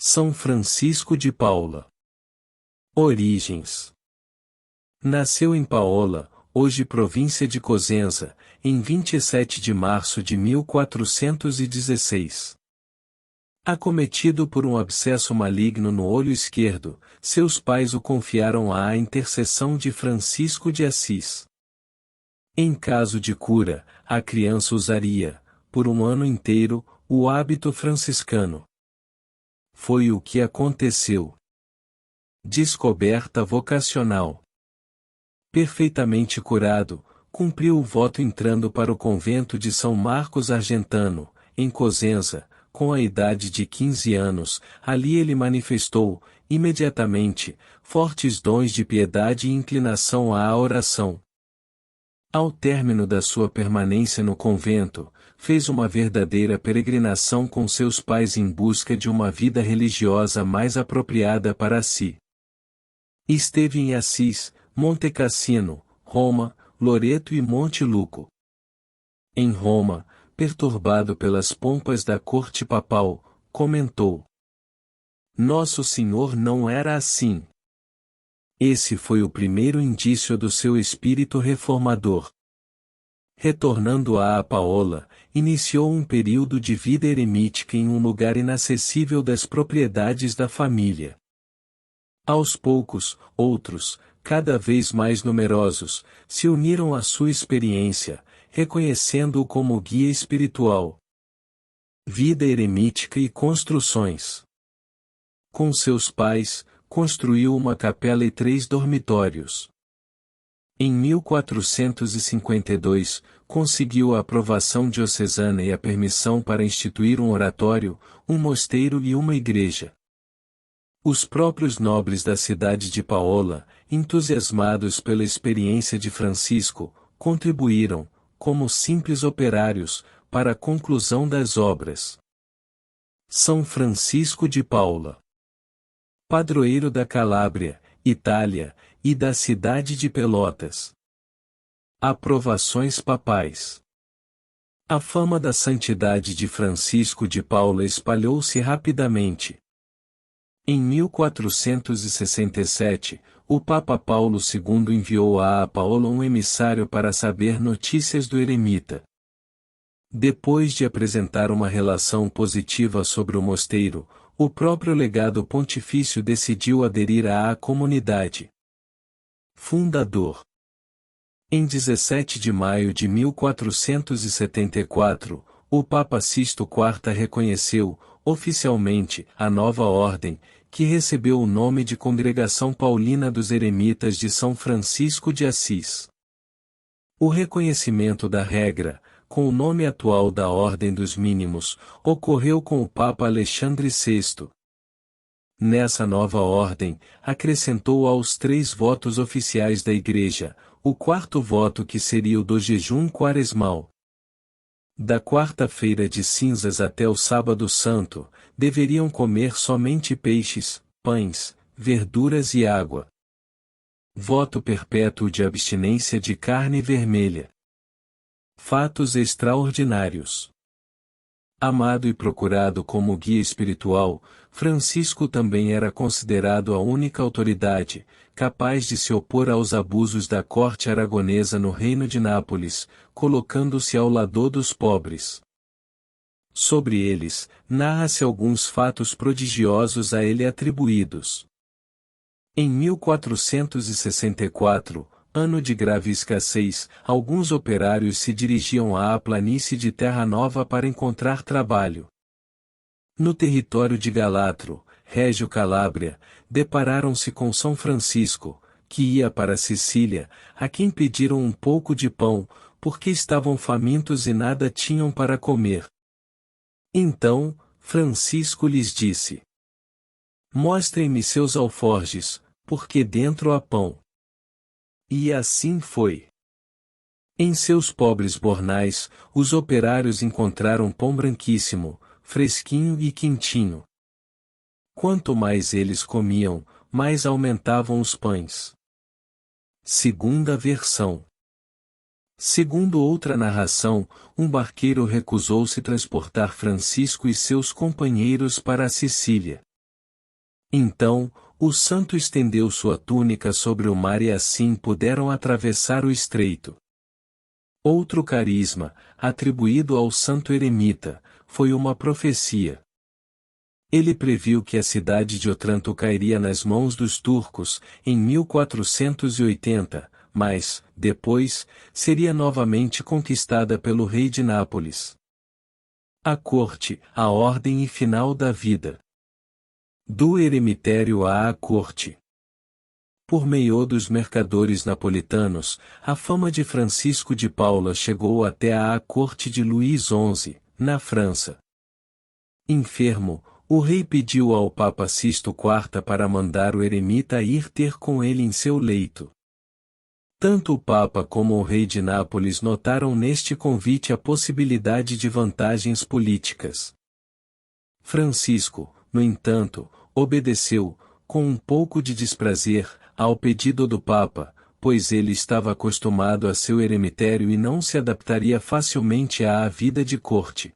São Francisco de Paula. Origens. Nasceu em Paola, hoje província de Cosenza, em 27 de março de 1416. Acometido por um abscesso maligno no olho esquerdo, seus pais o confiaram à intercessão de Francisco de Assis. Em caso de cura, a criança usaria, por um ano inteiro, o hábito franciscano. Foi o que aconteceu. Descoberta vocacional. Perfeitamente curado, cumpriu o voto entrando para o convento de São Marcos Argentano, em Cosenza, com a idade de 15 anos. Ali ele manifestou, imediatamente, fortes dons de piedade e inclinação à oração. Ao término da sua permanência no convento, fez uma verdadeira peregrinação com seus pais em busca de uma vida religiosa mais apropriada para si. Esteve em Assis, Monte Cassino, Roma, Loreto e Monte Luco. Em Roma, perturbado pelas pompas da corte papal, comentou: Nosso Senhor não era assim. Esse foi o primeiro indício do seu espírito reformador. Retornando a Paola, iniciou um período de vida eremítica em um lugar inacessível das propriedades da família. Aos poucos, outros, cada vez mais numerosos, se uniram à sua experiência, reconhecendo-o como guia espiritual. Vida eremítica e construções. Com seus pais, construiu uma capela e 3 dormitórios. Em 1452, conseguiu a aprovação diocesana e a permissão para instituir um oratório, um mosteiro e uma igreja. Os próprios nobres da cidade de Paola, entusiasmados pela experiência de Francisco, contribuíram, como simples operários, para a conclusão das obras. São Francisco de Paula. Padroeiro da Calábria, Itália, e da cidade de Pelotas. Aprovações papais. A fama da santidade de Francisco de Paula espalhou-se rapidamente. Em 1467, o Papa Paulo II enviou a Paola um emissário para saber notícias do eremita. Depois de apresentar uma relação positiva sobre o mosteiro, o próprio legado pontifício decidiu aderir à comunidade. Fundador. Em 17 de maio de 1474, o Papa Sisto IV reconheceu, oficialmente, a nova ordem, que recebeu o nome de Congregação Paulina dos Eremitas de São Francisco de Assis. O reconhecimento da regra, com o nome atual da Ordem dos Mínimos, ocorreu com o Papa Alexandre VI. Nessa nova ordem, acrescentou aos 3 votos oficiais da Igreja, o 4º voto que seria o do jejum quaresmal. Da quarta-feira de cinzas até o sábado santo, deveriam comer somente peixes, pães, verduras e água. Voto perpétuo de abstinência de carne vermelha. Fatos extraordinários. Amado e procurado como guia espiritual, Francisco também era considerado a única autoridade, capaz de se opor aos abusos da corte aragonesa no reino de Nápoles, colocando-se ao lado dos pobres. Sobre eles, narra-se alguns fatos prodigiosos a ele atribuídos. Em 1464, ano de grave escassez, alguns operários se dirigiam à planície de Terra Nova para encontrar trabalho. No território de Galatro, Régio Calábria, depararam-se com São Francisco, que ia para Sicília, a quem pediram um pouco de pão, porque estavam famintos e nada tinham para comer. Então, Francisco lhes disse: Mostrem-me seus alforjes, porque dentro há pão. E assim foi. Em seus pobres bornais, os operários encontraram pão branquíssimo, fresquinho e quentinho. Quanto mais eles comiam, mais aumentavam os pães. Segunda versão. Segundo outra narração, um barqueiro recusou-se transportar Francisco e seus companheiros para a Sicília. Então, o santo estendeu sua túnica sobre o mar e assim puderam atravessar o estreito. Outro carisma, atribuído ao santo eremita, foi uma profecia. Ele previu que a cidade de Otranto cairia nas mãos dos turcos, em 1480, mas, depois, seria novamente conquistada pelo rei de Nápoles. A corte, a ordem e final da vida. Do eremitério à corte. Por meio dos mercadores napolitanos, a fama de Francisco de Paula chegou até à corte de Luís XI, na França. Enfermo, o rei pediu ao Papa Sisto IV para mandar o eremita ir ter com ele em seu leito. Tanto o Papa como o rei de Nápoles notaram neste convite a possibilidade de vantagens políticas. Francisco, no entanto, obedeceu, com um pouco de desprazer, ao pedido do Papa, pois ele estava acostumado a seu eremitério e não se adaptaria facilmente à vida de corte.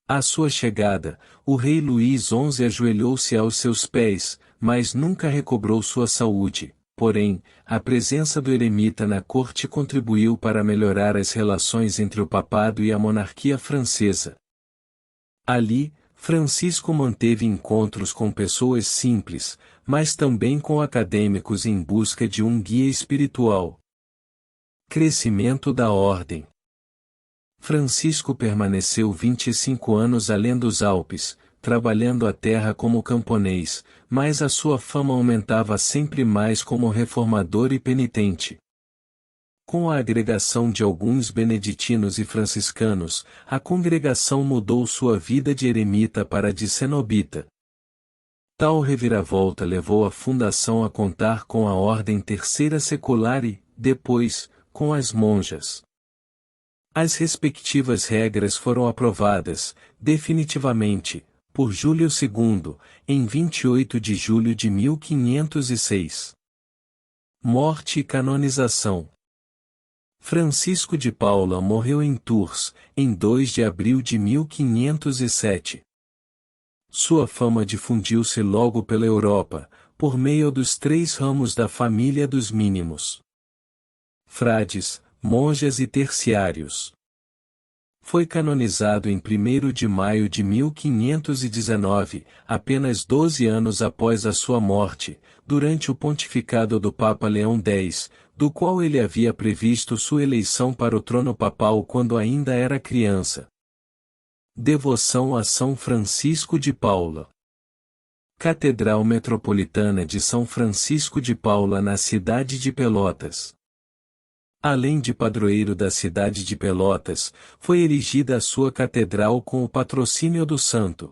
À sua chegada, o rei Luís XI ajoelhou-se aos seus pés, mas nunca recobrou sua saúde. Porém, a presença do eremita na corte contribuiu para melhorar as relações entre o papado e a monarquia francesa. Ali, Francisco manteve encontros com pessoas simples, mas também com acadêmicos em busca de um guia espiritual. Crescimento da ordem. Francisco permaneceu 25 anos além dos Alpes, trabalhando a terra como camponês, mas a sua fama aumentava sempre mais como reformador e penitente. Com a agregação de alguns beneditinos e franciscanos, a congregação mudou sua vida de eremita para de cenobita. Tal reviravolta levou a fundação a contar com a ordem terceira secular e, depois, com as monjas. As respectivas regras foram aprovadas, definitivamente, por Júlio II, em 28 de julho de 1506. Morte e canonização. Francisco de Paula morreu em Tours, em 2 de abril de 1507. Sua fama difundiu-se logo pela Europa, por meio dos 3 ramos da família dos mínimos. Frades, monjas e terciários. Foi canonizado em 1º de maio de 1519, apenas 12 anos após a sua morte, durante o pontificado do Papa Leão X, do qual ele havia previsto sua eleição para o trono papal quando ainda era criança. Devoção a São Francisco de Paula. Catedral Metropolitana de São Francisco de Paula na cidade de Pelotas. Além de padroeiro da cidade de Pelotas, foi erigida a sua catedral com o patrocínio do santo.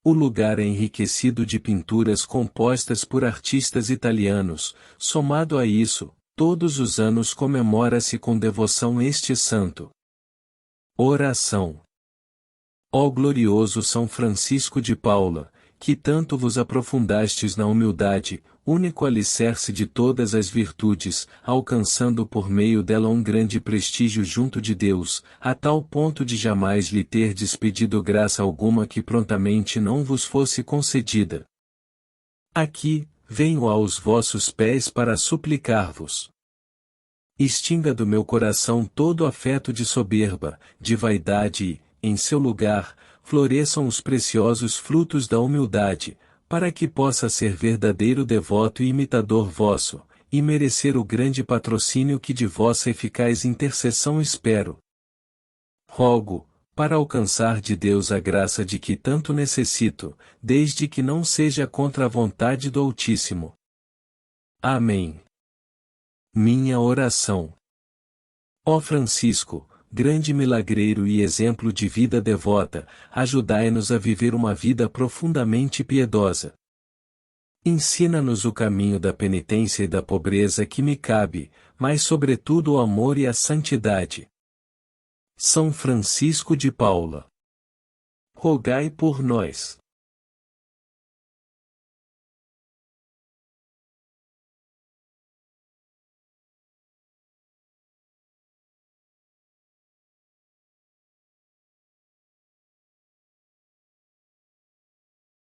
O lugar é enriquecido de pinturas compostas por artistas italianos. Somado a isso, todos os anos comemora-se com devoção este santo. Oração. Ó glorioso São Francisco de Paula, que tanto vos aprofundastes na humildade, único alicerce de todas as virtudes, alcançando por meio dela um grande prestígio junto de Deus, a tal ponto de jamais lhe terdes pedido graça alguma que prontamente não vos fosse concedida. Aqui, venho aos vossos pés para suplicar-vos. Extinga do meu coração todo afeto de soberba, de vaidade e, em seu lugar, floresçam os preciosos frutos da humildade, para que possa ser verdadeiro devoto e imitador vosso, e merecer o grande patrocínio que de vossa eficaz intercessão espero. Rogo, para alcançar de Deus a graça de que tanto necessito, desde que não seja contra a vontade do Altíssimo. Amém. Minha oração. Ó Francisco, grande milagreiro e exemplo de vida devota, ajudai-nos a viver uma vida profundamente piedosa. Ensina-nos o caminho da penitência e da pobreza que me cabe, mas sobretudo o amor e a santidade. São Francisco de Paula. Rogai por nós.